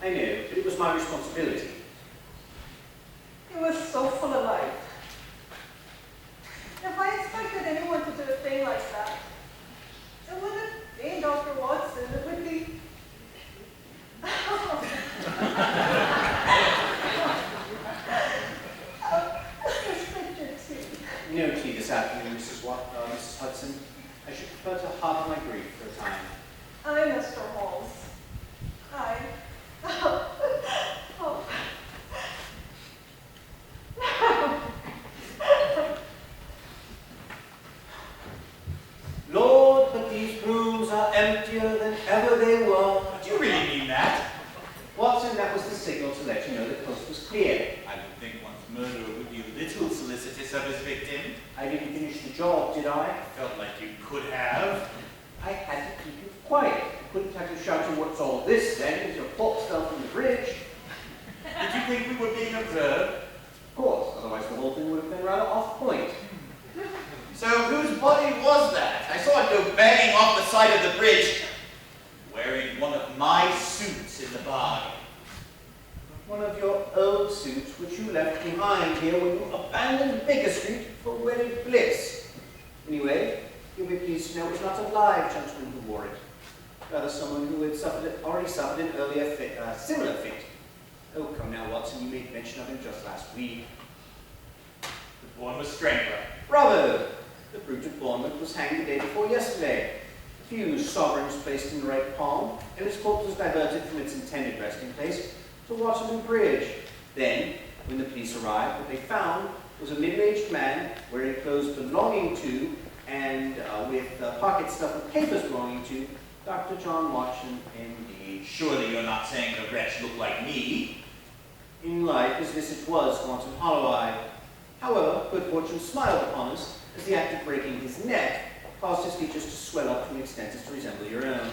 I know, but it was my responsibility. It was so full of life. If I expected anyone to do a thing like that, it wouldn't be Dr. Watson. It would be... No tea this afternoon, Mrs. Hudson. I should prefer to harbor my grief for a time. I'm Mr. Holmes. Oh. Lord, but these rooms are emptier than ever they were. Do you really mean that? Watson, that was the signal to let you know the coast was clear. I would think one's murderer would be a little solicitous of his victim. I didn't finish the job, did I? Felt like you could have. I had to keep you quiet. You couldn't have you shouting, "What's all this then?" as your corpse fell from the bridge. Did you think we were being observed? Of course, otherwise the whole thing would have been rather off point. So whose body was that? I saw it go banging off the side of the bridge, wearing one of my suits in the bargain. One of your old suits, which you left behind here when you abandoned Baker Street for wedded bliss. Anyway, you'll be pleased to know it was not a live gentleman who wore it. Rather someone who had already suffered an earlier similar fate. Oh, come now, Watson, you made mention of him just last week. The Bournemouth strangler. Bravo! The brute of Bournemouth was hanged the day before yesterday. A few sovereigns placed in the right palm, and his corpse was diverted from its intended resting place to Waterloo Bridge. Then, when the police arrived, what they found was a middle-aged man wearing clothes belonging to, and with pockets stuffed with papers belonging to, Dr. John Watson, M.D. Surely you're not saying the wretch looked like me? In life, his visage was gaunt and hollow-eyed. However, good fortune smiled upon us, as the act of breaking his neck caused his features to swell up to an extent as to resemble your own.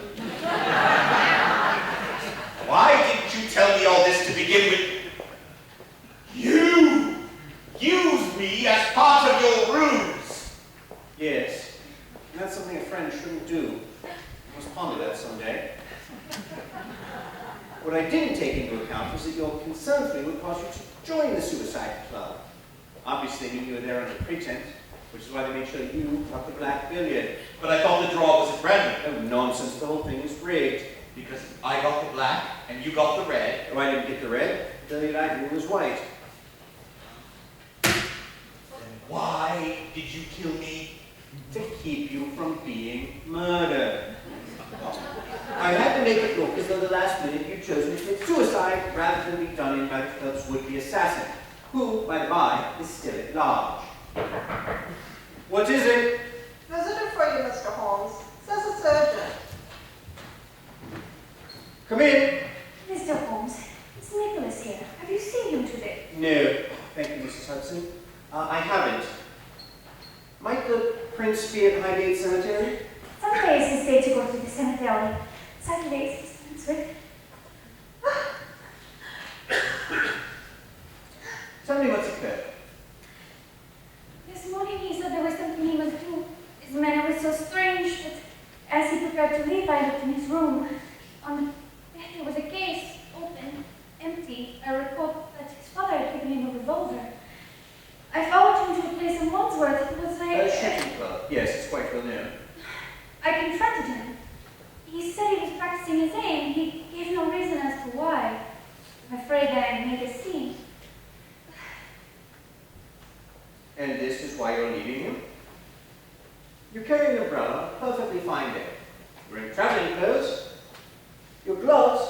Why didn't you tell me all this to begin with? You used me as part of your ruse. Yes, and that's something a friend shouldn't do. I must ponder that someday. What I didn't take into account was that your concern for me would cause you to join the suicide club. Obviously, they knew you were there under pretense, which is why they made sure you got the black billiard. But I thought the draw was at random. Oh, nonsense. The whole thing is rigged. Because I got the black and you got the red. Oh, I didn't get the red. The billiard I drew was white. Then why did you kill me? To keep you from being murdered. I had to make it look as though the last minute you'd chosen to commit suicide rather than be done in by the club's would-be assassin, who, by the by, is still at large. What is it? Visitor for you, Mr. Holmes. Says a surgeon. Come in. Mr. Holmes, it's Nicholas here. Have you seen him today? No. Thank you, Mrs. Hudson. I haven't. Might the prince be at Highgate Cemetery? Some days he stayed to go to the cemetery. Saturdays he spends with... Tell me what's occurred. This morning he said there was something he must do. His manner was so strange that as he prepared to leave, I looked in his room. On the bed there was a case, open, empty. I recalled that his father had given him a revolver. I followed him to a place in Wandsworth. It was like... Shooting club. Yes, it's quite well known. I confronted him. He said he was practicing his aim. He gave no reason as to why. I'm afraid I made a scene. And this is why you're leaving him? You're carrying an umbrella, perfectly fine day. You're in traveling clothes. Your gloves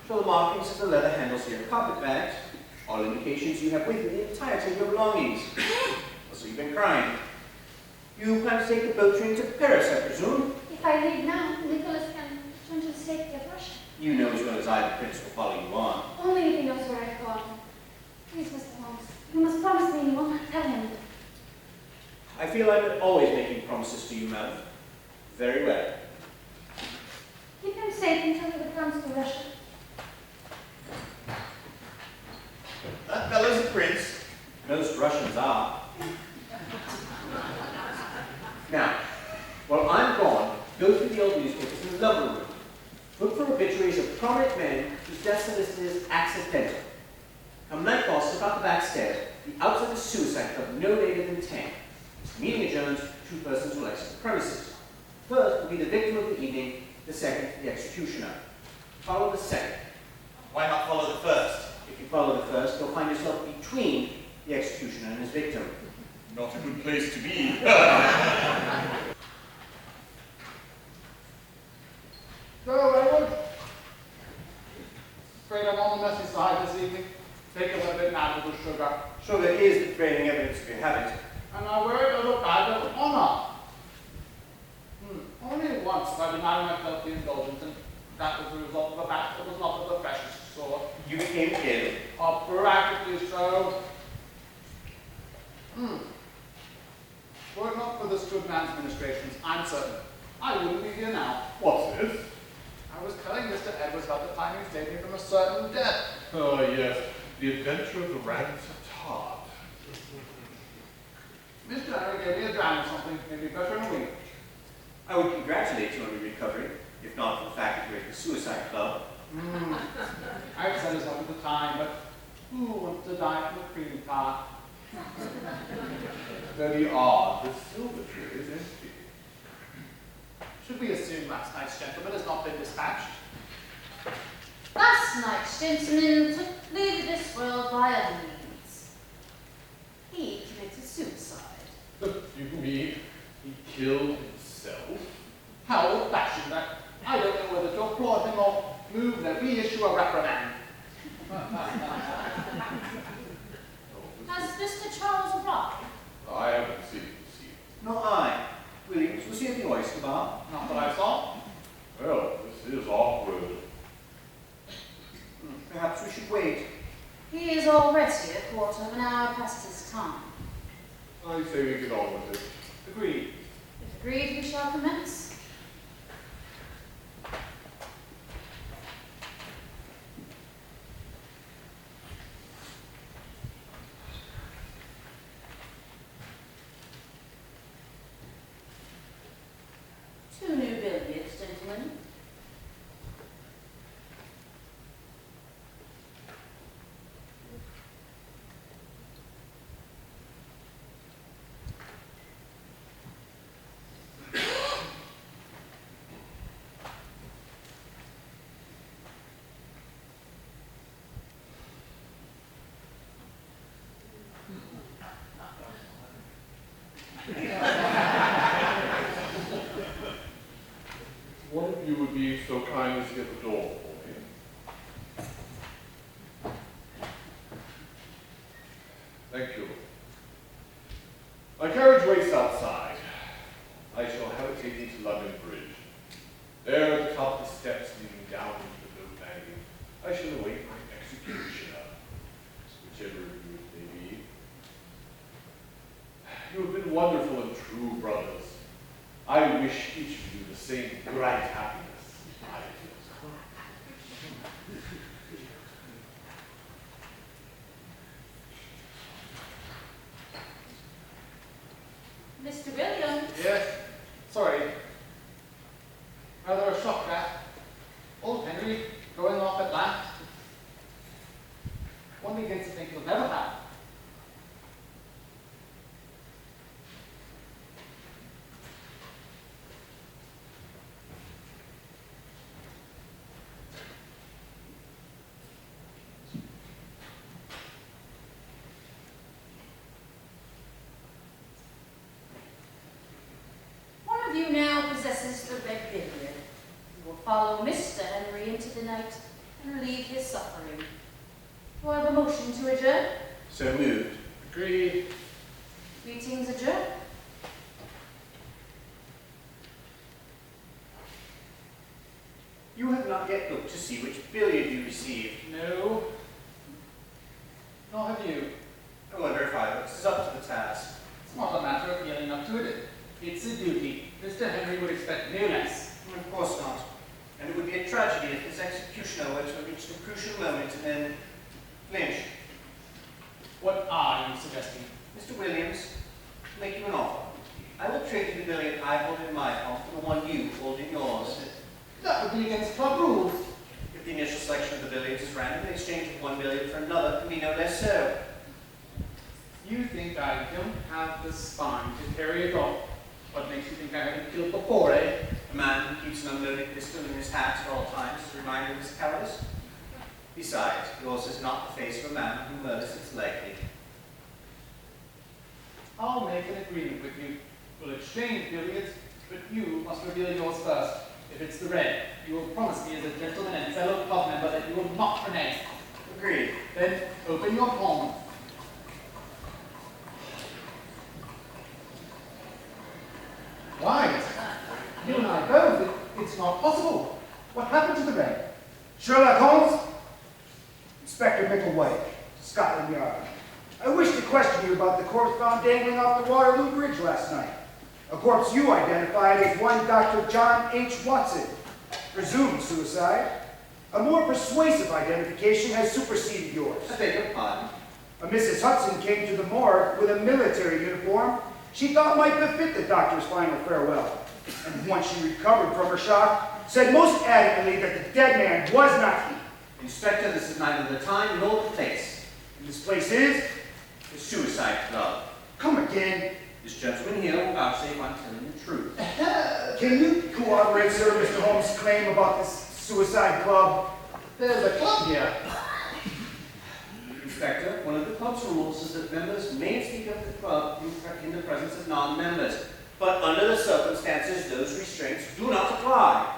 show the markings of the leather handles of your carpet bags, all indications you have with you the entirety of your belongings. Also, you've been crying. You plan to take the boat train to Paris, I presume? If I leave now, Nicholas can return to the safety of Russia. You know as well as I the prince will follow you on. Only if he knows where I've gone. Please, Mr. Holmes, you must promise me you will not tell him. I feel I'm always making promises to you, madam. Very well. Keep him safe until he returns to Russia. That fellow's a prince. Most Russians are. Now, while I'm gone, go through the old newspapers in the lumber room. Look for obituaries of prominent men whose just solicited as accidental. Come nightfall, slip out the back stairs. Be outside the suicide club no later than 10. Meeting adjourned, 2 persons will exit the premises. First will be the victim of the evening, the second, the executioner. Follow the second. Why not follow the first? If you follow the first, you'll find yourself between the executioner and his victim. Not a good place to be. Go, Edward. Afraid I'm on the messy side this evening. Take a little bit now with the sugar. Sugar is the prevailing evidence of your habit. And I wear it as a badge of honor. Only once I denied myself the indulgence, and that was the result of a batch that was not of the freshest sort. You became ill. Practically so. Were it not for this good man's ministrations, I'm certain I wouldn't be here now. What's this? I was telling Mr. Edwards about the time he saved me from a certain death. Oh, yes. The adventure of the rabbit's tart. Mr. Henry gave me a dram or something, maybe better in a week. I would congratulate you on your recovery, if not for the fact that you're at the suicide club. I've said this up at the time, but who wants to die from a cream tart? Very odd. The silver tray is empty. Should we assume last night's gentleman has not been dispatched? Last night's gentleman took leave of this world by other means. He committed suicide. You mean he killed himself? How old-fashioned that. I don't know whether to applaud him or move that we issue a reprimand. Has Mr. Charles arrived? I haven't seen him. Nor I. Williams, was he at the oyster bar? Not that I saw. Well, this is awkward. Perhaps we should wait. He is already a quarter of an hour past his time. I say we get on with it. Agreed. If agreed, we shall commence. Two new billiards, gentlemen. One of you would be so kind as to get the door for me. Thank you. My carriage waits outside. I shall have it taken to London Bridge. There at the top of the steps leading down into the boat landing, I shall await my executioner, whichever of you it may be. You have been wonderful and true brothers. I wish each of you the same bright happiness I do. Mr. Williams. Yes. Sorry. Rather a shock, that. Old Henry going off at last. One begins to think he'll never have. One of you now possesses the red billiard. You will follow Mr. Henry into the night and relieve his suffering. Do I have a motion to adjourn? So moved. Agreed. Meeting's adjourned. You have not yet looked to see which billiard you received. No. Nor have you. I wonder if either of us is up to the task. It's not a matter of feeling up to it. It's a duty. Mr. Henry would expect no less. Of course not. And it would be a tragedy if his executioner were to reach the crucial moment and then flinch. What are you suggesting? Mr. Williams, to make you an offer. I will trade you the billiard I hold in my palm for the one you hold in yours. That would be against club rules. If The initial selection of the billiards is random. The exchange of one billiard for another can be no less so. You think I don't have the spine to carry it off? What makes you think I haven't killed before, eh? A man who keeps an unloaded pistol in his hat at all times is a reminder of his cowardice. Besides, yours is not the face of a man who murders its likely. I'll make an agreement with you. We'll exchange billiards, but you must reveal yours first. If it's the red, you will promise me as a gentleman and fellow club member that you will not renege. Agreed. Then open your palm. Why? You and I both. It's not possible. What happened to the red? Sherlock Holmes? Inspector Micklewhite, Scotland Yard. I wish to question you about the corpse found dangling off the Waterloo Bridge last night. A corpse you identified as one Dr. John H. Watson. Presumed suicide. A more persuasive identification has superseded yours. I beg your pardon. A Mrs. Hudson came to the morgue with a military uniform she thought might befit the doctor's final farewell. And once she recovered from her shock, said most adamantly that the dead man was not he. Inspector, this is neither the time nor the place. And this place is? The Suicide Club. Come again. This gentleman here will vouchsafe I'm telling the truth. Can you corroborate, sir, Mr. Holmes' claim about this suicide club? There's a club here. Inspector, one of the club's rules is that members may speak of the club in the presence of non-members, but under the circumstances, those restraints do not apply.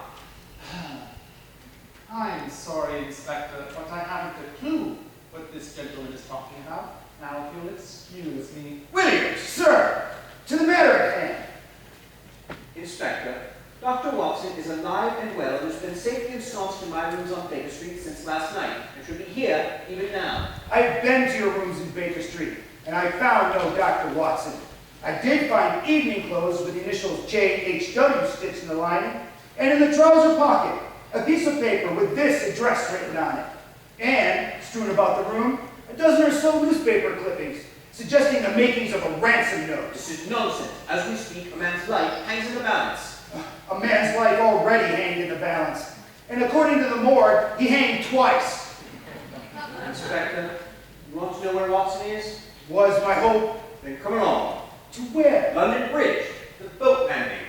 I'm sorry, Inspector, but I haven't a clue what this gentleman is talking about. Now, if you'll excuse me. Williams, sir, to the matter at hand. Inspector, Dr. Watson is alive and well and has been safely ensconced in my rooms on Baker Street since last night and should be here even now. I've been to your rooms in Baker Street, and I found no Dr. Watson. I did find evening clothes with the initials J.H.W. stitched in the lining, and in the trouser pocket, a piece of paper with this address written on it. And, strewn about the room, a dozen or so newspaper clippings, suggesting the makings of a ransom note. This is nonsense. As we speak, a man's life hangs in the balance. A man's life already hanged in the balance. And according to the morgue, he hanged twice. Inspector, you want to know where Watson is? Was my hope. Then come along. To where? London Bridge, the boat landing.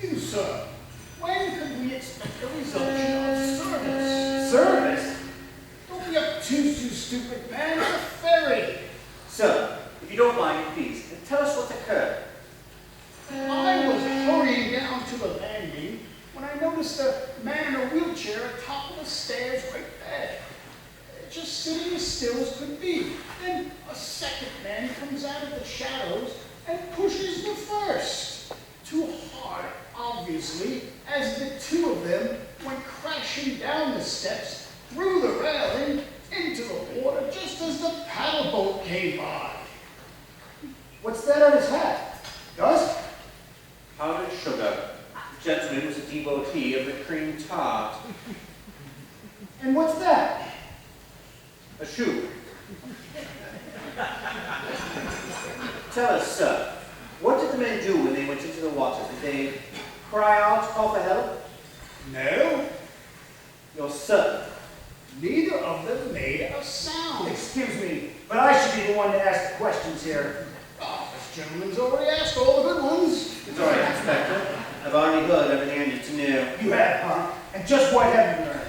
You, sir, when could we expect a resumption of service? Service? Don't be obtuse, you stupid man. It's a ferry. Sir, if you don't mind, please, tell us what occurred. I was hurrying down to the landing when I noticed a man in a wheelchair atop of the stairs right there, just sitting as still as could be. Then a second man comes out of the shadows and pushes the first. Too hard, obviously, as the two of them went crashing down the steps, through the railing, into the water, just as the paddle boat came by. What's that on his hat? Dust? Powdered sugar. The gentleman was a devotee of the cream tart. And what's that? A shoe. Tell us, sir, what did the men do when they went into the water? Did they cry out, call for help? No, You're certain? neither of them made a sound. Excuse me, but I should be the one to ask the questions here. Oh, this gentleman's already asked all the good ones. It's all right, Inspector. I've already heard everything I need to know. You have, huh? And just what have you learned?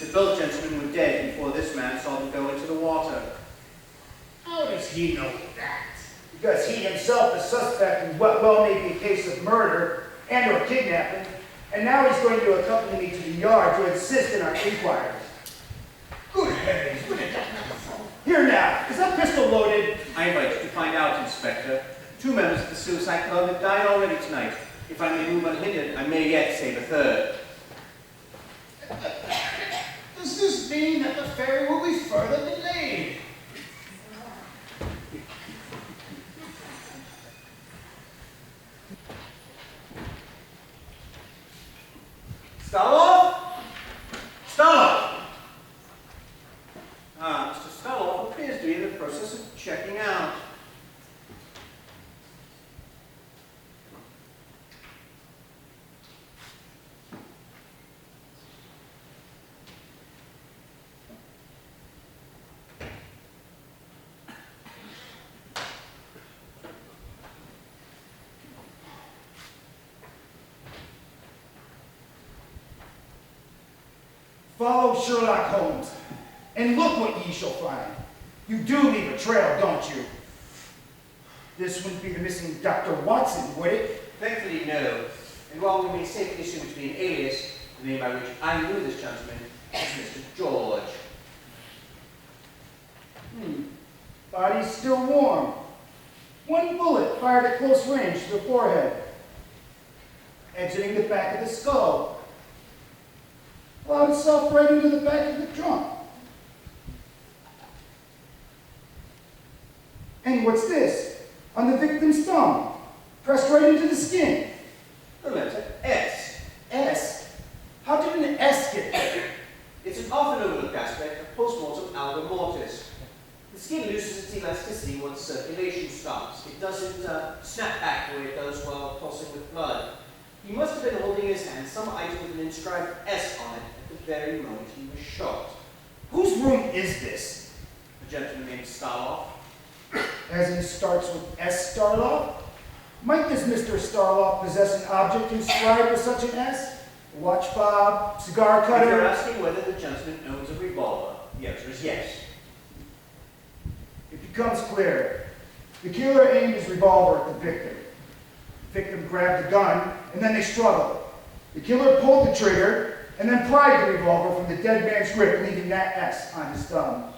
That both gentlemen were dead before this man saw them go into the water. How does he know that? Because he himself is suspect in what well may be a case of murder and or kidnapping, and now he's going to accompany me to the yard to assist in our inquiries. Good heavens, where did that come from? Here now, is that pistol loaded? I invite you to find out, Inspector. 2 members of the Suicide Club have died already tonight. If I may move unhindered, I may yet save a third. Does this mean that the ferry will be further delayed? Sherlock? Sherlock! Ah, Mr. process of checking out. Follow Sherlock Holmes, and look what ye shall find. You do leave a trail, don't you? This wouldn't be the missing Dr. Watson, would it? Thankfully, no. And while we may safely assume to be an alias, the name by which I knew this gentleman is Mr. George. Body's still warm. One bullet fired at close range to the forehead, exiting the back of the skull. Allowed itself right into the back of the trunk. And what's this? On the victim's thumb, pressed right into the skin. The letter S. S? How did an S get there? It's an often overlooked aspect of postmortem alba mortis. The skin loses its elasticity once circulation stops. It doesn't snap back the way it does while pulsing with blood. He must have been holding in his hand some item with an inscribed S on it at the very moment he was shot. Whose room is this? A gentleman named Starloff. As in starts with S. Starloff? Might this Mr. Starloff possess an object inscribed with such an S? A watch fob, cigar If you're cutter? asking whether the gentleman owns a revolver, the answer is yes. It becomes clear. The killer aimed his revolver at the victim. The victim grabbed the gun, and then they struggled. The killer pulled the trigger, and then pried the revolver from the dead man's grip, leaving that S on his thumb.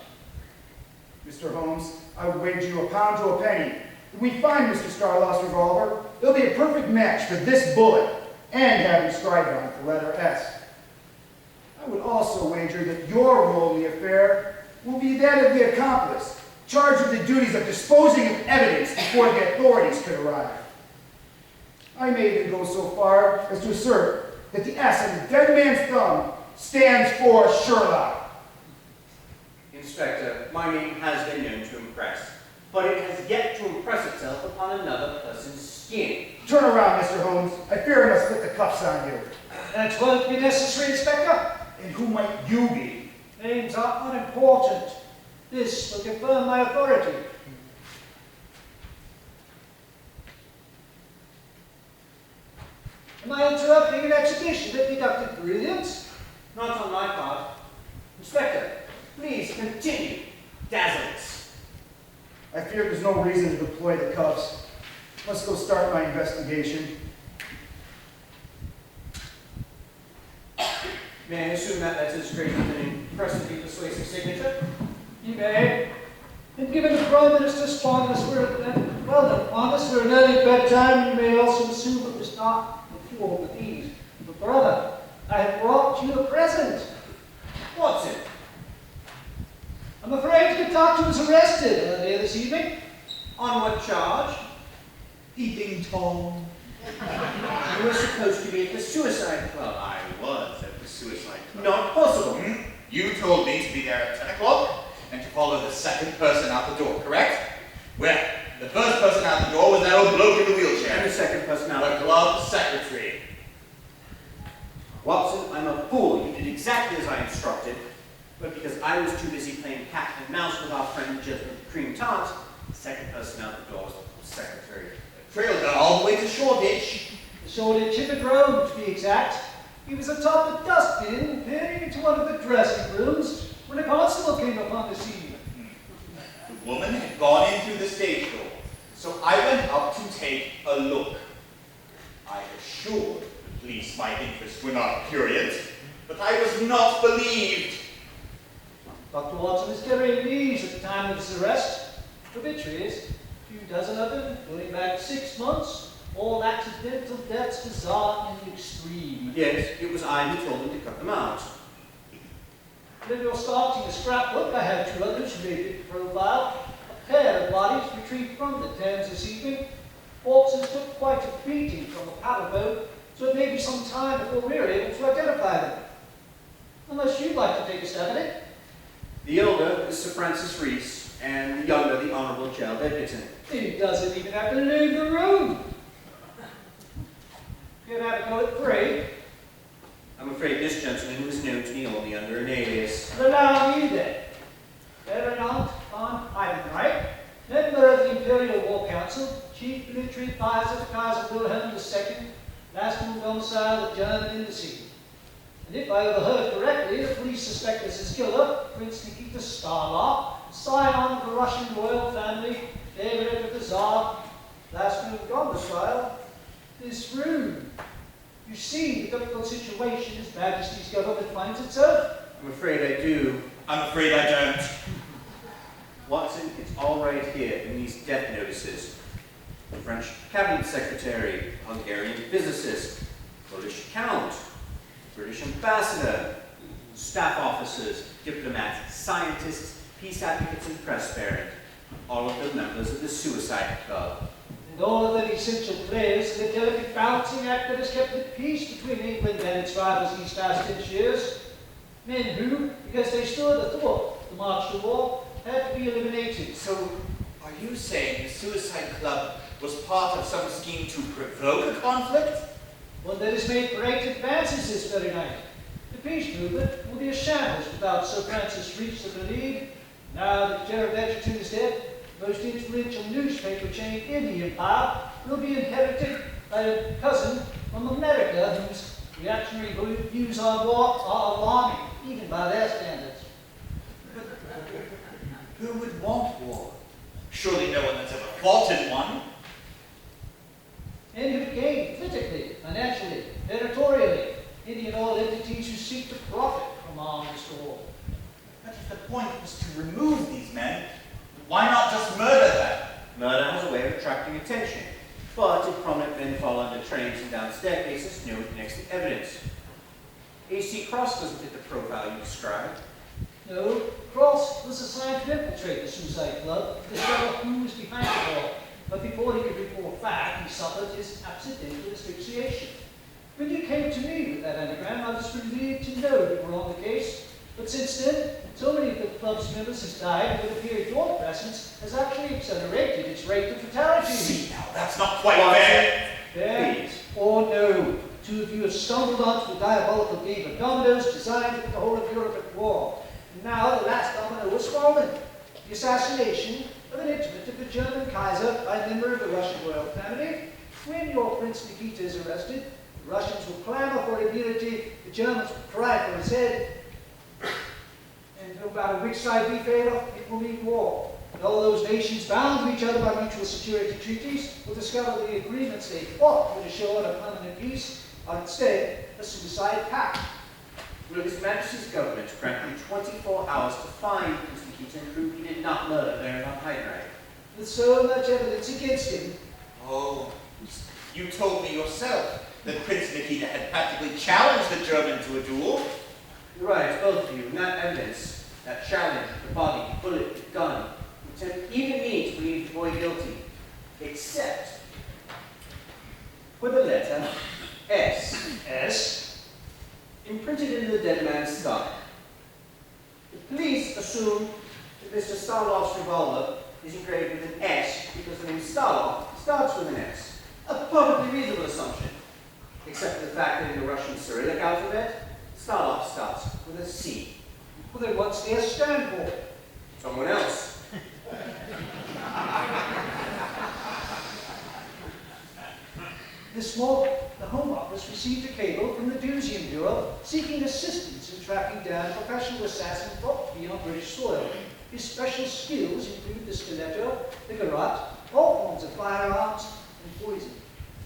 Mr. Holmes, I would wager you a pound to a penny. If we find Mr. Starloff's revolver, it'll be a perfect match for this bullet, and have inscribed on it the letter S. I would also wager that your role in the affair will be that of the accomplice, charged with the duties of disposing of evidence before the authorities could arrive. I may even go so far as to assert that the S on the dead man's thumb stands for Sherlock. Inspector, my name has been known to impress, but it has yet to impress itself upon another person's skin. Turn around, Mr. Holmes. I fear I must put the cuffs on you. That won't be necessary, Inspector. And who might you be? Names are unimportant. This will confirm my authority. Am I interrupting an exhibition that deducted brilliance? Not on my part. Inspector, please continue. Dazzle us. I fear there's no reason to deploy the cuffs. Let's go start my investigation. May I assume that letter's greater than an impressively persuasive signature? You may. And given the Prime Minister's fondness for an early bedtime, you may also assume it was not the fault of these. But brother, I have brought you a present. What's it? I'm afraid the doctor was arrested earlier this evening. On what charge? Peeping Tom. You were supposed to be at the suicide club. I was at the suicide club. Not possible. You told me to be there at 10 o'clock and to follow the second person out the door, correct? Well, the first person out the door was that old bloke in the wheelchair. And the second person out. The club secretary. Watson, I'm a fool. You did exactly as I instructed. But because I was too busy playing cat and mouse with our friend Gentleman Cream Tart, the second person out the door was the secretary. The trail got all the way to Shoreditch. The Shoreditch Hippodrome, to be exact. He was atop the dustbin, peering into one of the dressing rooms, when a constable came upon the scene. The woman had gone in through the stage door, so I went up to take a look. I assured the police my interests were not prurient, but I was not believed. Dr. Watson is carrying these at the time of his arrest. Obituaries, a few dozen of them, going back 6 months, all accidental deaths, bizarre in the extreme. Yes, it was I who told him to cut them out. When you're starting a scrapbook, I have 2 others who made it profile. A pair of bodies retrieved from the Thames this evening. Corpses took quite a beating from a paddle boat, so it may be some time before we're able to identify them. Unless you'd like to take a stab at it. The elder is Sir Francis Rees. and the younger the Honourable Gerald Edgerton. He doesn't even have to leave the room. You'd have to go at 3. I'm afraid this gentleman was known to me only under an alias. Allow me then. Baronet von Heidenreich, member of the Imperial War Council, Chief Military Advisor to Kaiser Wilhelm II, last known domicile of German embassy. And if I overheard correctly, the police suspect as his killer, Prince Nikita Starlov, scion of the Russian royal family, favorite of the Tsar, last known domicile, this room. You see the difficult situation His Majesty's government finds itself? I'm afraid I do. I'm afraid I don't. Watson, it's all right here in these death notices. The French cabinet secretary, Hungarian physicist, Polish count, British ambassador, staff officers, diplomats, scientists, peace advocates, and press parent. All of them members of the Suicide Club. And all of the essential players in the delicate balancing act that has kept the peace between England and its rivals these past 10 years. Men who, because they stood athwart the march to war, had to be eliminated. So, are you saying the Suicide Club was part of some scheme to provoke a conflict? One that has made great advances this very night. The peace movement will be a shambles without Sir Francis Reach the lead. Now that Gerald Edgerton is dead, the most influential newspaper chain in the Empire will be inherited by a cousin from America whose reactionary views on war are alarming, even by their standards. Who would want war? Surely no one has ever fought in one. And who gain politically, financially, territorially, any and all entities who seek to profit from armed war. But if the point was to remove these men, why not just murder them? Murder has a way of attracting attention, but if prominent men fall under trains and down staircases, no one connects the evidence. A.C. Cross doesn't fit the profile you described. No, Cross was assigned to infiltrate the Suicide Club to discover who was behind it all. But before he could report back, he suffered his accidental asphyxiation. When you came to me with that anagram, I was relieved to know you were on the case. But since then, so many of the club's members have died, and it appears your presence has actually accelerated its rate of fatality. See now, that's not quite fair. Fair Please. or no, 2 of you have stumbled onto a diabolical game of dominoes designed to put the whole of Europe at war. And now the last domino was fallen. The assassination of an intimate of the German Kaiser by a member of the Russian royal family. When your Prince Nikita is arrested, the Russians will clamor for immunity, the Germans will cry for his head, and no matter which side we favor, it will mean war. And all those nations bound to each other by mutual security treaties will discover the agreements they fought would assure a permanent peace are instead a suicide pact. Will His Majesty's government grant me 24 hours to find Prince Nikita and prove he did not murder Baron von Heidenreich? With so much evidence against him, Oh, you told me yourself that Prince Nikita had practically challenged the German to a duel. You're right, both of you, and that evidence, that challenge, the body, the bullet, the gun, would tempt even me to believe the boy guilty, except for the letter S. S. Imprinted into the dead man's stomach. The police assume that Mr. Starlov's revolver is engraved with an S because the name Starlov starts with an S. A perfectly reasonable assumption, except for the fact that in the Russian Cyrillic alphabet, Starlov starts with a C. Well, then what's the S stand for? Someone else. This morning, the Home Office received a cable from the Museum Bureau seeking assistance in tracking down a professional assassin thought to be on British soil. His special skills include the stiletto, the garrote, all forms of firearms, and poison.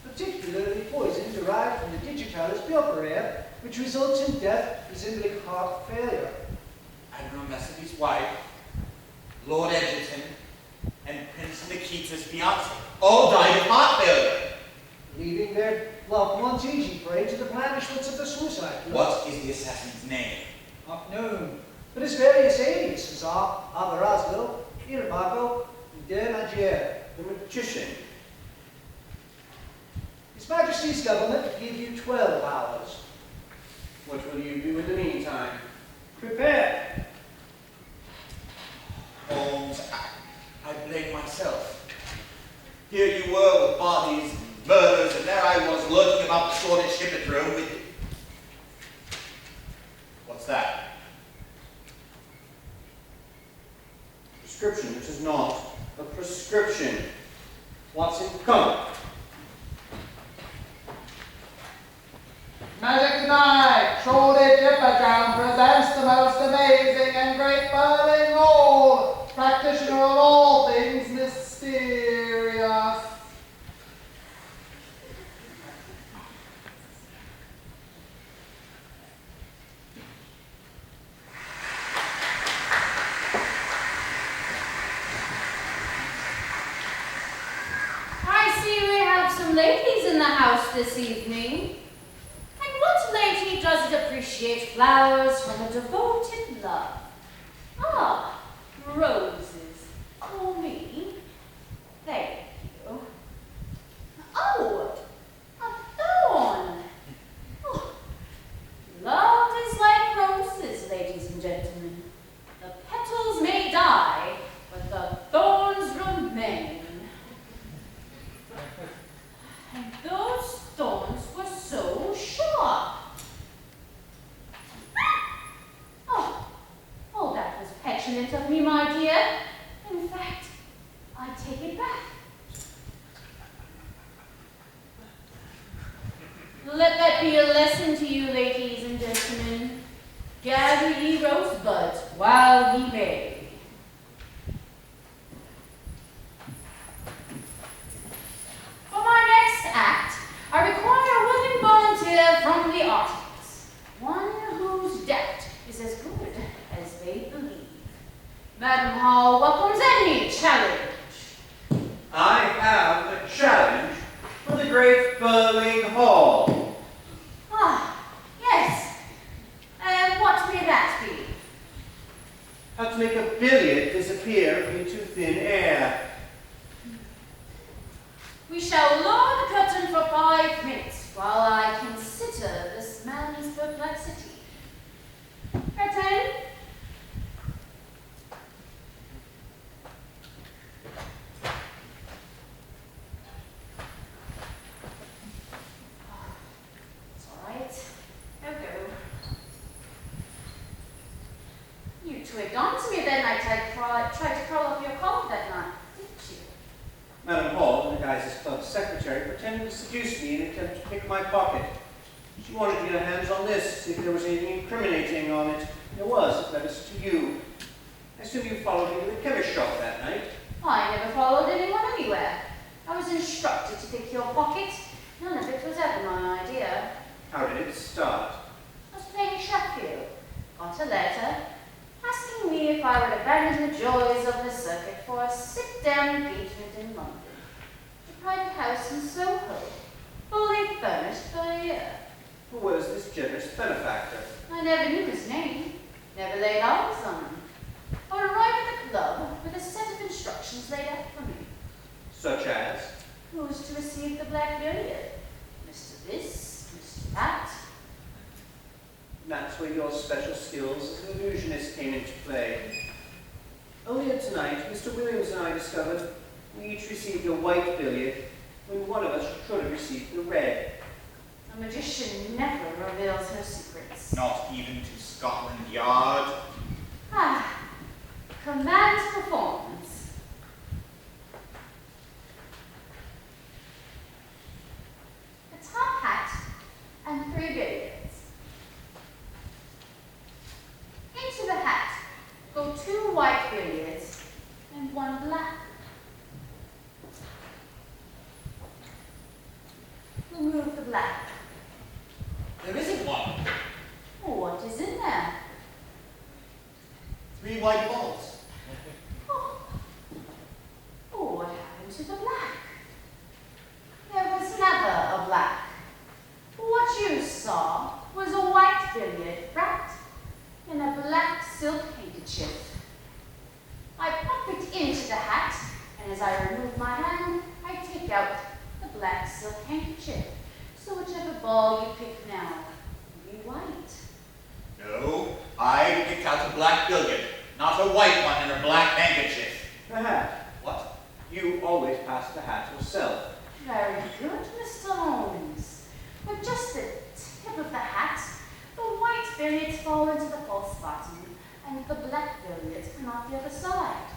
Particularly poison derived from the digitalis purpurea, which results in death resembling heart failure. Admiral Messevy's wife, Lord Edgerton, and Prince Nikita's fiancé all died of heart failure. Leaving their loved ones easy prey to the blandishments of the suicide club. What is the assassin's name? Not known, but his various aliases are Avarazzo, Irmago, and De Magier. The magician. His Majesty's government will give you 12 hours. What will you do in the meantime? Prepare. Holmes, I blame myself. Here you were with bodies, murders, and there I was lurking about the sordid shipment room with... What's that? Prescription, which is not a prescription. Watson, come. Magic tonight, Shorty Dipperdown presents the most amazing and great Berlin Hall, practitioner of all things mysterious. I see we have some ladies in the house this evening. And what lady doesn't appreciate flowers from a devoted love? Ah, roses. For me. Thank you. Oh, a thorn. Oh, love is like roses, ladies and gentlemen. The petals may die, but the thorns remain. And those thorns were so sharp. Oh, that was petulant of me, my dear. In fact, I take it back. Let that be a lesson to you, ladies and gentlemen. Gather ye rosebuds while ye may. For my next act, I require a willing volunteer from the audience, one whose depth is as good as they believe. Madam Hall welcomes any challenge. I have a challenge for the great Burling Hall. Ah, yes. And what may that be? How to make a billiard disappear into thin air. We shall lower the curtain for 5 minutes while I consider this man's perplexity. Curtain. It's all right. No go. You twigged on to me that night I tried to curl up your collar that night, didn't you? Madam Hall, in the guise as club secretary, pretended to seduce me in an attempt to pick my pocket. She wanted to get her hands on this, see if there was anything incriminating on it. There was. It led us to you. I assume you followed me to the chemist shop that night. I never followed anyone anywhere. I was instructed to pick your pocket. None of it was ever my idea. How did it start? I was playing Sheffield. Got a letter asking me if I would abandon the joys of the circuit for a sit-down engagement in London. A private house in Soho, fully furnished for a year. Who was this generous benefactor? I never knew his name, never laid eyes on him. I would arrive at the club with a set of instructions laid out for me. Such as? Who was to receive the black billiard? Mr. This, Mr. That. That's where your special skills as an illusionist came into play. Earlier tonight, Mr. Williams and I discovered we each received a white billiard when one of us should have received the red. A magician never reveals her secrets. Not even to Scotland Yard. Ah, command performance. A top hat and 3 billiards. Into the hat go 2 white billiards and 1 black. Remove the black. There isn't one. What is in there? 3 white balls. Oh, what happened to the black? There was never a black. What you saw was a white billiard wrapped in a black silk handkerchief. I pop it into the hat, and as I remove my hand, I take out the black silk handkerchief. So whichever ball you pick now will be white. No, I picked out a black billiard, not a white one in a black handkerchief. The hat. What? You always pass the hat yourself. Very good, Mr. Holmes. With just the tip of the hat, the white billiards fall into the false bottom, and the black billiards come out the other side.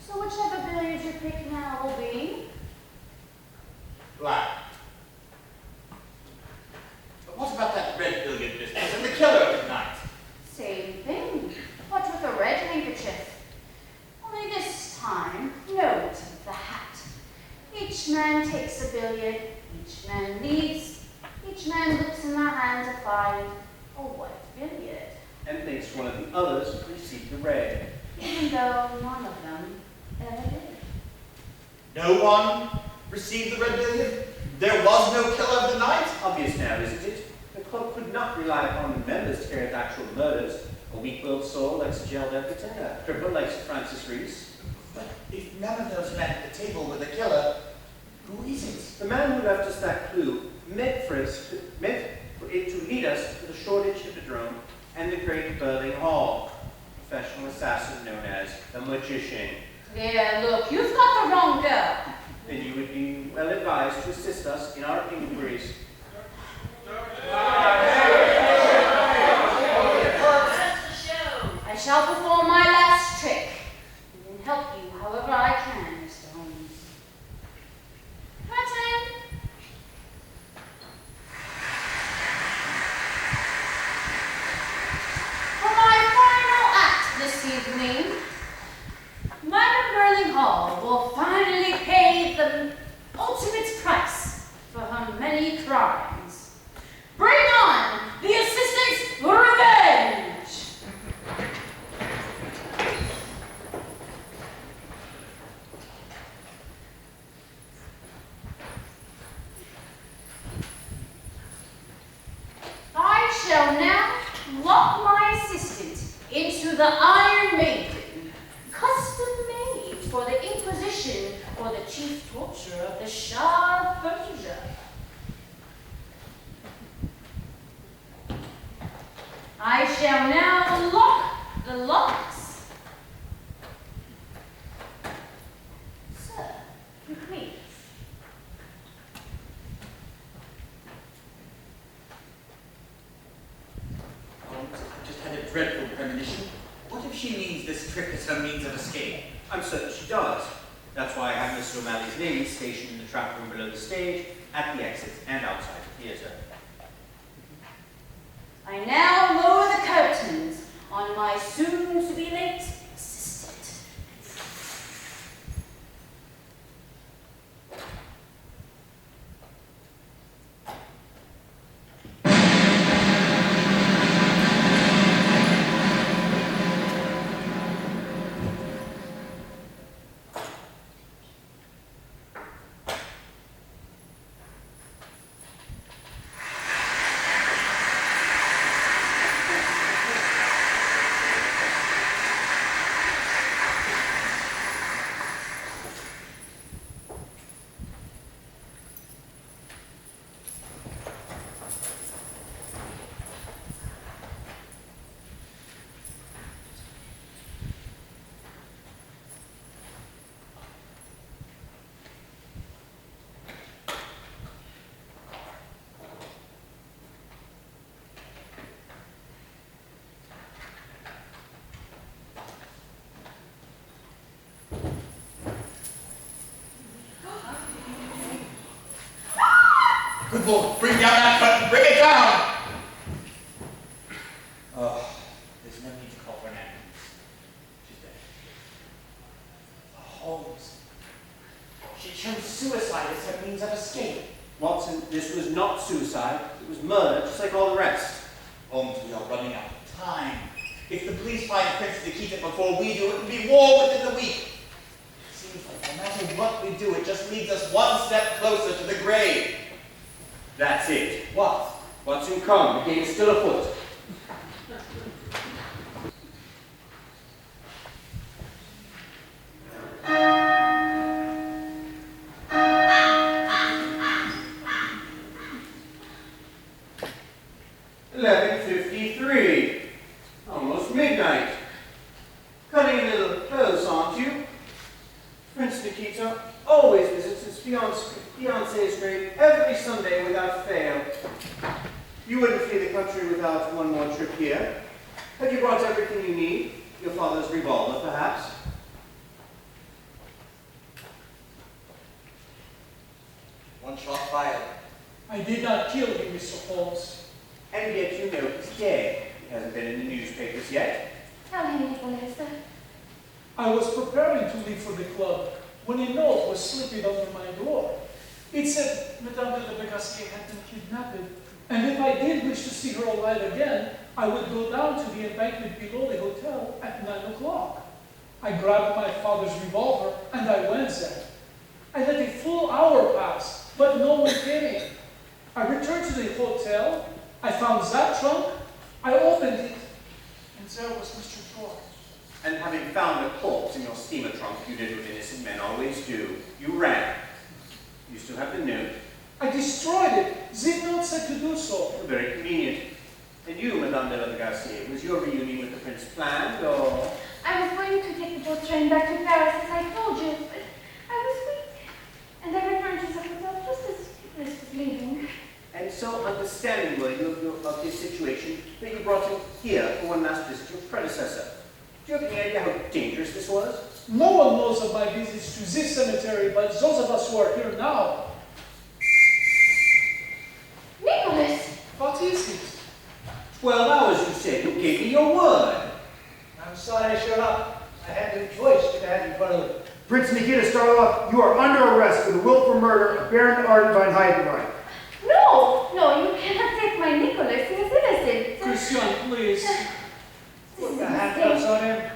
So whichever billiard you pick now will be Black. But what about that red billiard business and the killer of the night? same thing, but with a red handkerchief. Only this time, no tip of the hat. Each man takes a billiard, each man leaves, each man looks in their hand to find a white billiard, And thinks one of the others received the red. even though none of them ever did. No one received the red billiard? There was no killer of the night? Obvious now, isn't it? The club could not rely upon the members to carry out actual murders. A weak-willed soul like Sir Gerald Everton, a cripple like Sir Francis Rees. But if none of those men at the table were the killer, who is it? The man who left us that clue meant for it to lead us to the Shoreditch Hippodrome and the Great Burling Hall. A professional assassin known as the Magician. Here, look, you've got the wrong girl. Then you would be well advised to assist us in our inquiries. I shall perform my last trick, and then help you however I can, Mr. Holmes. Curtain! For my final act this evening, Madame Burling Hall will finally pay the ultimate price for her many crimes. Bring on the assistant's revenge! I shall now lock my assistant into the Iron Maiden, custom made for the Inquisition or the chief torturer of the Shah of Persia. I shall now lock the locks. Sir, you please. Holmes, I just had a dreadful premonition. What if she means this trick as her means of escape? I'm certain she does. That's why I have Mr. O'Malley's ladies stationed in the trap room below the stage, at the exit, and outside the theatre. I now lower the curtains on my soon-to-be late assistant. Good Lord, bring down that curtain, bring it down! Oh, there's no need to call for an ambulance. She's dead. Holmes. She chose suicide as her means of escape. Watson, this was not suicide. It was murder, just like all the rest. Holmes, we are running out of time. If the police find Prince Nikita before we do, it will be war within the week. It seems like no matter what we do, it just leads us one step closer to the grave. That's it. What? Watson, come. The game is still afoot. $11:53. Almost midnight. Cutting a little close, aren't you? Prince Nikita, Monsieur always visits his fiancee's grave every Sunday without fail. You wouldn't flee the country without one more trip here. Have you brought everything you need? Your father's revolver, perhaps? One shot fired. I did not kill him, Mr. Holmes. And yet you know he's dead. He hasn't been in the newspapers yet. Tell him, Nicholas. I was preparing to leave for the club when a note was slipping under my door. It said Madame de Bégassier had been kidnapped, and if I did wish to see her alive again, I would go down to the embankment below the hotel at 9 o'clock. I grabbed my father's revolver and I went there. I let a full hour pass, but no one came. I returned to the hotel. I found that trunk. I opened it, and there was Mr. George. And having found a corpse in your steamer trunk, you did what innocent men always do. You ran. You still have the note. I destroyed it. The note said to do so. Very convenient. And you, Madame de la Garcia, was your reunion with the prince planned, or? I was going to take the boat train back to Paris, as I told you, but I was weak. And I returned to the hotel just as Nicholas was leaving. And so understanding were you of his situation that you brought him here for one last visit to your predecessor. Do you have any idea how dangerous this was? No one knows of my visits to this cemetery, but those of us who are here now. Nicholas! What is it? 12 hours, you said. You gave me your word. I'm sorry, Sherlock. I had no choice to add in front of it. Prince Nikita Starlov, you are under arrest for the willful murder of Baron Arden von Heidenreich. No, you cannot take my Nicholas. He is innocent. Christian, please. Put the handcuffs on him.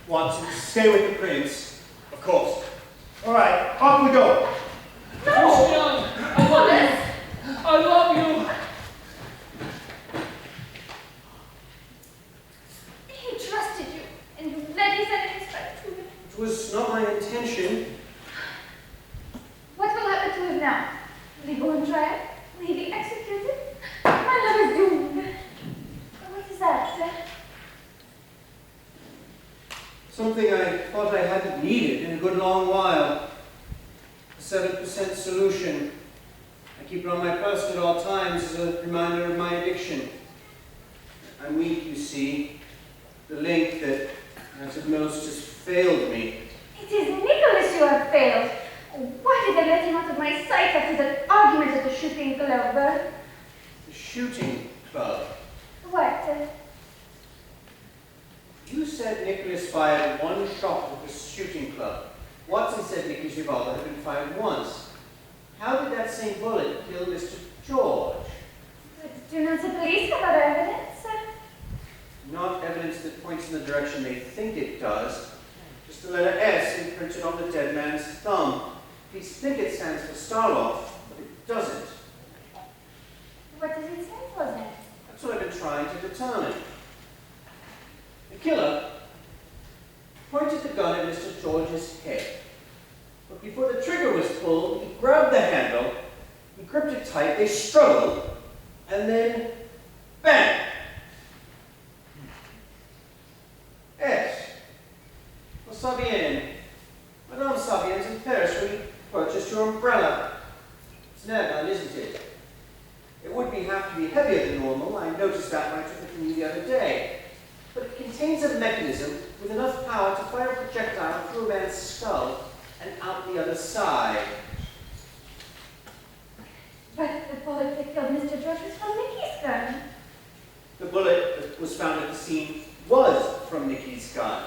Watson, stay with the prince. Of course. All right, off we go. Christian, I love you. I love you. He trusted you, and you led his enemies back to him. It was not my intention. What will happen to him now? Will he go on trial? Will he be executed? My love is doomed. What is that? Something I thought I hadn't needed in a good long while. A 7% solution. I keep it on my person at all times as a reminder of my addiction. I'm weak, you see. The link that, as at most, has failed me. It is Nicholas you have failed. Why did I let him out of my sight after that argument at the shooting club? The shooting club. What? You said Nicholas fired one shot at the shooting club. Watson said Nicky's revolver had been fired once. How did that same bullet kill Mr. George? But do not the police have other evidence? Not evidence that points in the direction they think it does. Just the letter S imprinted on the dead man's thumb. Police think it stands for Starlov, but it doesn't. What does it stand for then? That's what I've been trying to determine. The killer pointed the gun at Mr. George's head. But before the trigger was pulled, he grabbed the handle, he gripped it tight, they struggled, and then bang! S. For Sabienne. Madame Sabienne's in Paris where you purchased your umbrella. It's an air gun, isn't it? It would have to be heavier than normal. I noticed that when I took it from you the other day. But it contains a mechanism with enough power to fire a projectile through a man's skull and out the other side. But the bullet that killed Mr. George was from Nicky's gun. The bullet that was found at the scene was from Nicky's gun.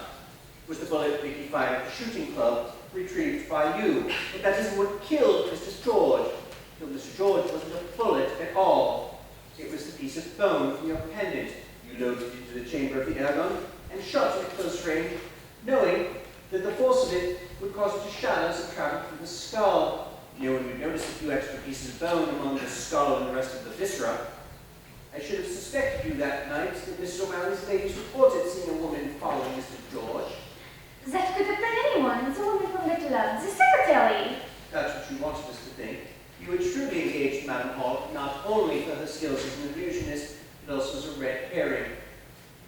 It was the bullet Nicky fired at the shooting club, retrieved by you. But that isn't what killed Mr. George. Killed Mr. George wasn't a bullet at all. It was the piece of bone from your pendant. You loaded it into the chamber of the air gun and shot at close range, knowing that the force of it would cause it to shatter as it traveled through the skull. No one would notice a few extra pieces of bone among the skull and the rest of the viscera. I should have suspected you that night that Mr. O'Malley's ladies reported seeing a woman following Mr. George. That could have been anyone. The woman from the club, the secretary. That's what you wanted us to think. You had truly engaged Madame Hall, not only for her skills as an illusionist, but also as a red herring.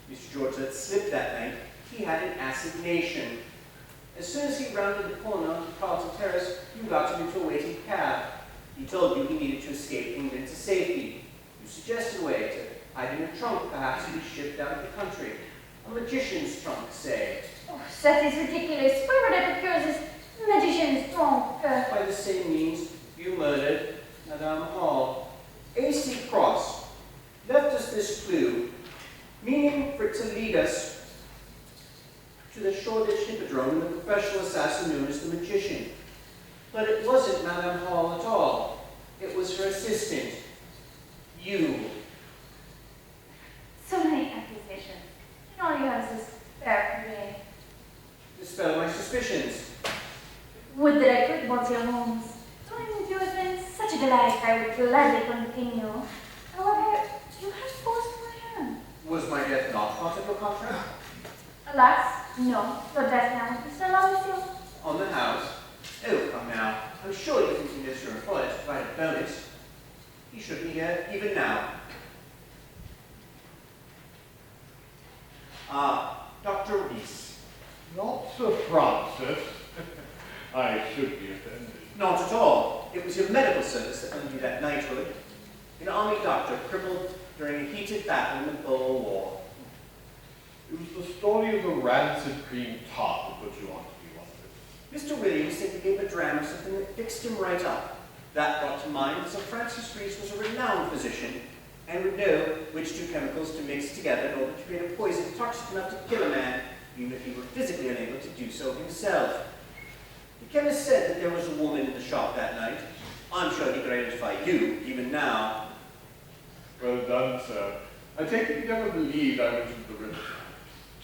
Mr. George let slip that night. He had an assignation. As soon as he rounded the corner of Carlton Terrace, you got him into a waiting cab. He told you he needed to escape England to safety. You suggested a way to hide in a trunk, perhaps to be shipped out of the country. A magician's trunk, say. Oh, that is ridiculous. Where would I procure this magician's trunk? By the same means, you murdered Madame Hall. A.C. Cross left us this clue, meaning for it to lead us to the Shoreditch Hippodrome and the professional assassin known as the Magician. But it wasn't Madame Hall at all. It was her assistant, you. So many accusations. And all you have is this fair brain. Dispel my suspicions. Would that I could, Monsieur Holmes. Talking with you has been such a delight, I would gladly continue. However, you have forced my hand. Was my death not part of your contract? Alas, no. Your death now is no longer so. On the house? Oh, come now. I'm sure you can convince your employer to provide a bonus. He should be here even now. Ah, Dr. Reese. Not Sir Francis. I should be offended. Not at all. It was your medical service that earned you that knighthood. An army doctor crippled during a heated battle in the Boer War. It was the story of the rancid cream tart that put you on to me, wasn't it? Mr. Williams said you gave a dram of something that fixed him right up. That brought to mind that Sir Francis Reese was a renowned physician and would know which two chemicals to mix together in order to create a poison toxic enough to kill a man, even if he were physically unable to do so himself. The chemist said that there was a woman in the shop that night. I'm sure he could identify you, even now. Well done, sir. I take it you never believed I went into the river.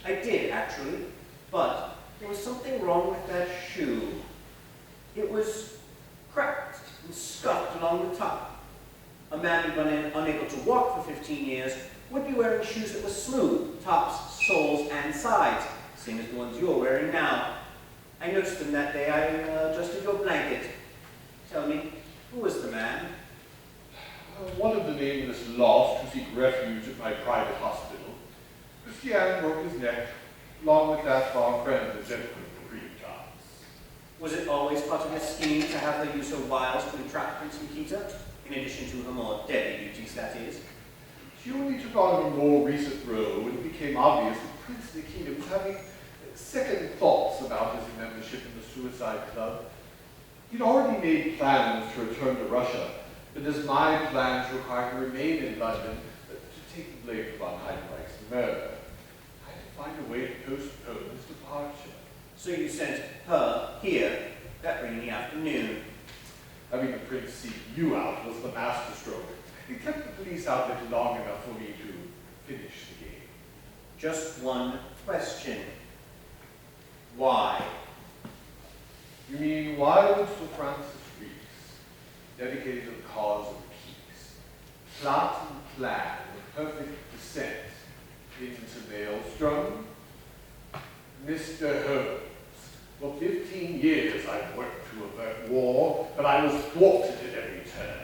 I did, actually, but there was something wrong with that shoe. It was cracked and scuffed along the top. A man who'd been unable to walk for 15 years would be wearing shoes that were smooth, tops, soles, and sides, same as the ones you're wearing now. I noticed them that day I adjusted your blanket. Tell me, who was the man? One of the nameless lost to seek refuge at my private hospital. Christiane broke his neck, along with that of our friend, the gentleman with the green tops. Was it always part of your scheme to have her use her wiles to entrap Prince Nikita, in addition to her more deadly duties, that is? She only took on a more recent role when it became obvious that Prince Nikita was having second thoughts about his membership in the Suicide Club. He'd already made plans to return to Russia, but as my plans required to remain in London to take the blame for von Heidenreich's murder, I had to find a way to postpone his departure. So you sent her here that rainy afternoon. Having the prince seek you out was the masterstroke. It kept the police out there long enough for me to finish the game. Just one question. Why? You mean, why would Sir Francis Reese, dedicated to the cause of peace, plot and plan with perfect descent into Maelstrom? Mr. Holmes, for 15 years I've worked to avert war, but I was thwarted at every turn.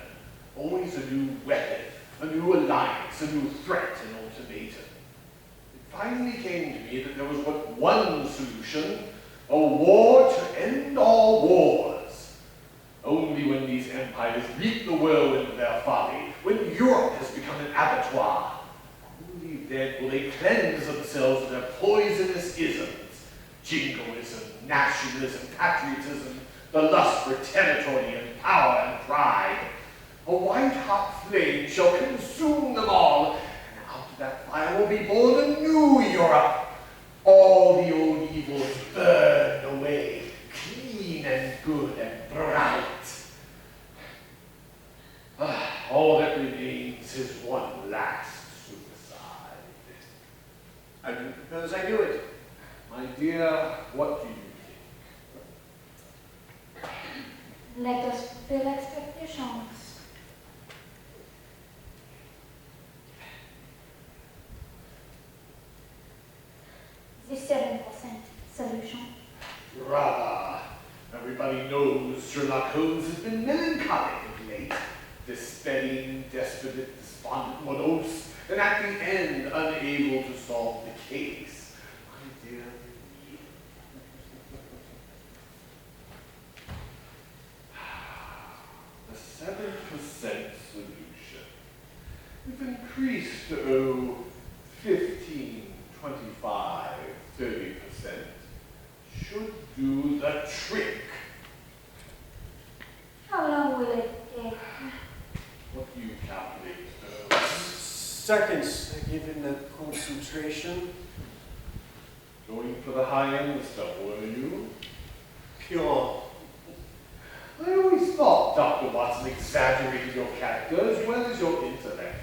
Always a new weapon, a new alliance, a new threat and ultimatum. It finally came to me that there was but one solution, a war to end all wars. Only when these empires reap the whirlwind of their folly, when Europe has become an abattoir, only then will they cleanse themselves of their poisonous isms, jingoism, nationalism, patriotism, the lust for territory and power and pride. A white-hot flame shall consume them all, and out of that fire will be born a new Europe. All the old evils burned away, clean and good and bright. All that remains is one last suicide. How do you propose I do it? My dear, what do you think? Let us fulfill expectations. The 7% solution. Rather. Everybody knows Sherlock Holmes has been melancholic of late, despairing, desperate, despondent, morose, and at the end unable to solve the case. My dear me. solution. If increased to 15, 25, 30%, should do the trick. How long will it take? What do you calculate? Seconds, given the concentration. Going for the high end stuff, were you? Pure. I always thought Dr. Watson exaggerated your character as well as your intellect.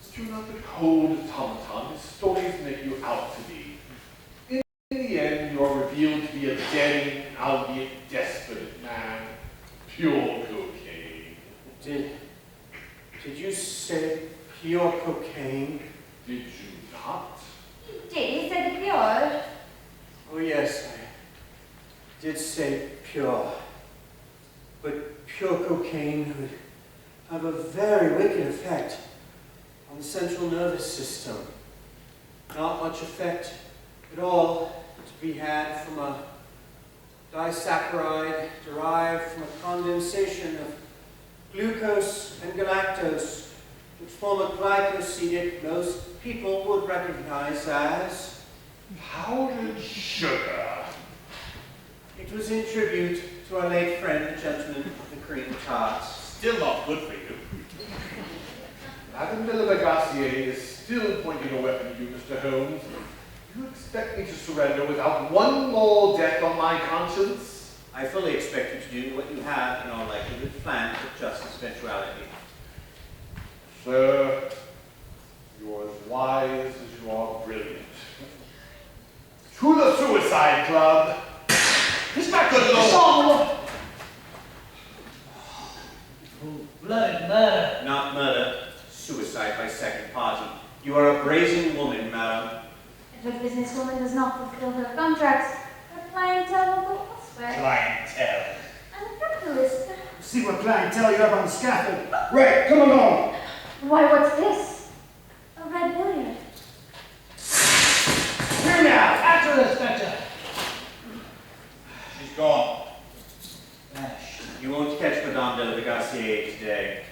But you're not the cold automaton his stories make you out to be. In the end, you're revealed to be a daring, albeit desperate man. Pure cocaine. Did you say pure cocaine? Did you not? He did. He said pure. Oh yes, I did say pure. But pure cocaine would have a very wicked effect on the central nervous system. Not much effect at all to be had from a disaccharide derived from a condensation of glucose and galactose, which form a glycosidic most people would recognize as Powdered sugar. it was in tribute to our late friend, the gentleman of the cream tarts. Still not good for you. Madame de la Gassier is still pointing a weapon at you, Mr. Holmes. You expect me to surrender without one more death on my conscience? I fully expect you to do what you have in all likelihood planned with justice eventuality. Sir, you're as wise as you are brilliant. To the Suicide Club! He's back Good to the Lord. song. Bloody murder. Not murder, suicide by second party. You are a brazen woman, madam. If a businesswoman does not fulfill her contracts, her clientele will go elsewhere. Clientele. I'm a capitalist. See what clientele you have on the scaffold. Right, come along. Why, what's this? A red billiard. Here now. After this, Inspector. She's gone. Ash. You won't catch Madame de la Gassier today.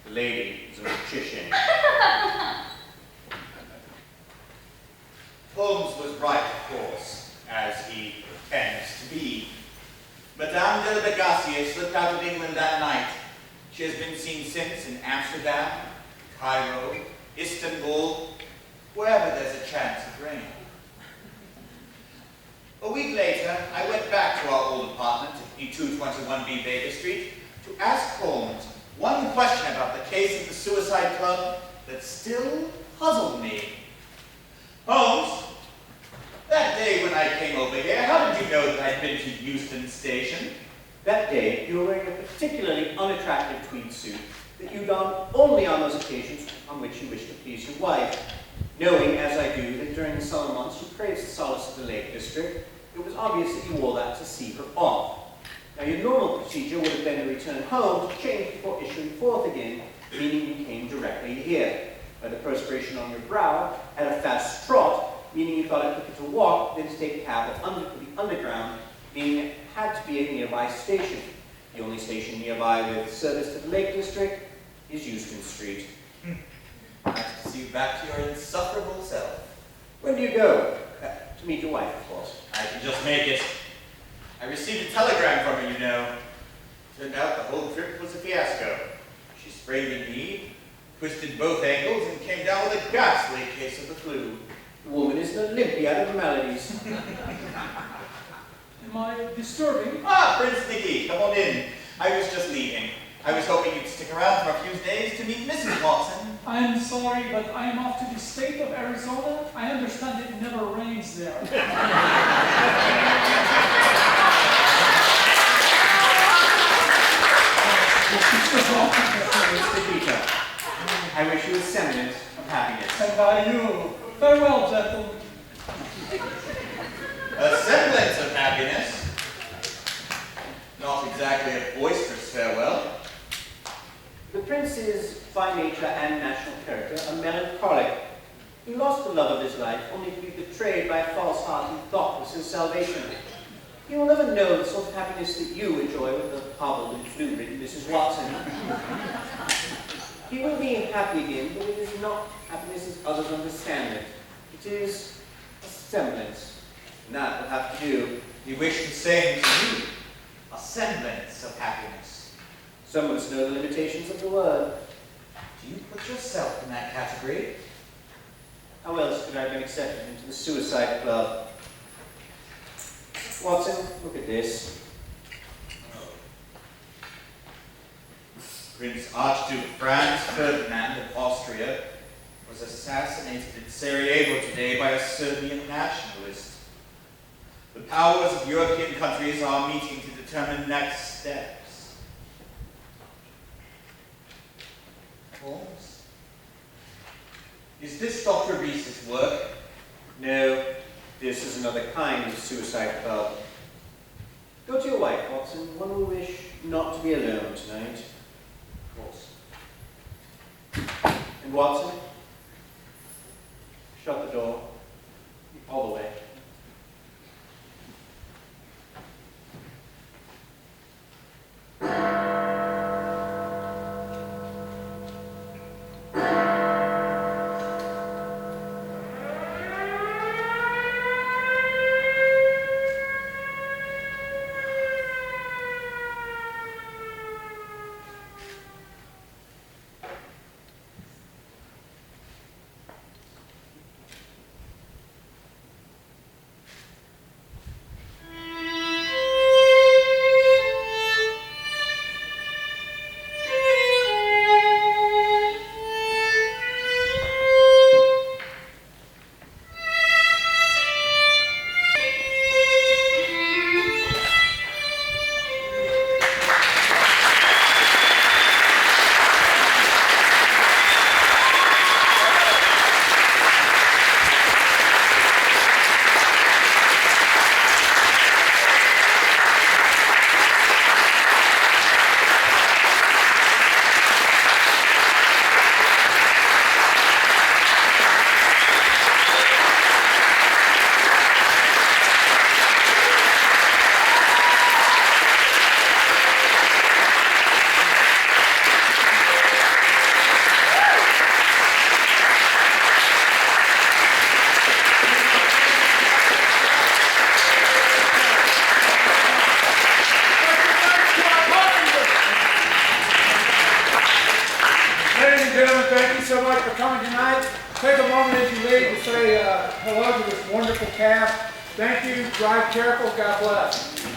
The lady is a magician. Holmes was right, of course, as he tends to be. Madame de la Gassier slipped out of England that night. She has been seen since in Amsterdam, Cairo, Istanbul, wherever there's a chance of rain. A week later, I went back to our old apartment at E221B Baker Street to ask Holmes one question about the case of the Suicide Club that still puzzled me. Holmes, that day when I came over here, how did you know that I'd been to Euston Station? That day, you were wearing a particularly unattractive tweed suit that you don only on those occasions on which you wish to please your wife. Knowing, as I do, that during the summer months you craved the solace of the Lake District, it was obvious that you wore that to see her off. Now, your normal procedure would have been to return home to change before issuing forth again, meaning you came directly here. By the perspiration on your brow, at a fast trot, meaning you thought it quicker to walk than to take a cab to the underground, meaning it had to be a nearby station. The only station nearby with service to the Lake District is Euston Street. Nice to see you back to your insufferable self. When do you go? To meet your wife, of course. I can just make it. I received a telegram from her, you know. Turned out the whole trip was a fiasco. She sprained a knee, twisted both ankles, and came down with a ghastly case of the flu. The woman is an Olympiad of maladies. Am I disturbing? Ah, Prince Nicky, come on in. I was just leaving. I was hoping you'd stick around for a few days to meet Mrs. Watson. I'm sorry, but I am off to the state of Arizona. I understand it never rains there. Mr. Peter, I wish you a semblance of happiness. And I you. Farewell, gentlemen. A semblance of happiness. Not exactly a boisterous farewell. The prince is, by nature and national character, a melancholic. He lost the love of his life only to be betrayed by a false heart he thought was his salvation. He will never know the sort of happiness that you enjoy with the hobbled and flu-ridden Mrs. Watson. He will be happy again, but it is not happiness as others understand it. It is a semblance, and that will have to do. You wish the same to me, a semblance of happiness. Some must know the limitations of the word. Do you put yourself in that category? How else could I have been accepted into the suicide club? Watson, look at this. Prince Archduke Franz Ferdinand of Austria was assassinated in Sarajevo today by a Serbian nationalist. The powers of European countries are meeting to determine next steps. Holmes? Is this Dr. Reese's work? No, this is another kind of suicide club. Go to your wife, Watson. One will wish not to be alone tonight. Of course. And Watson, shut the door all the way. Thank you so much for coming tonight. Take a moment as you leave to say hello to this wonderful cast. Thank you. Drive careful. God bless.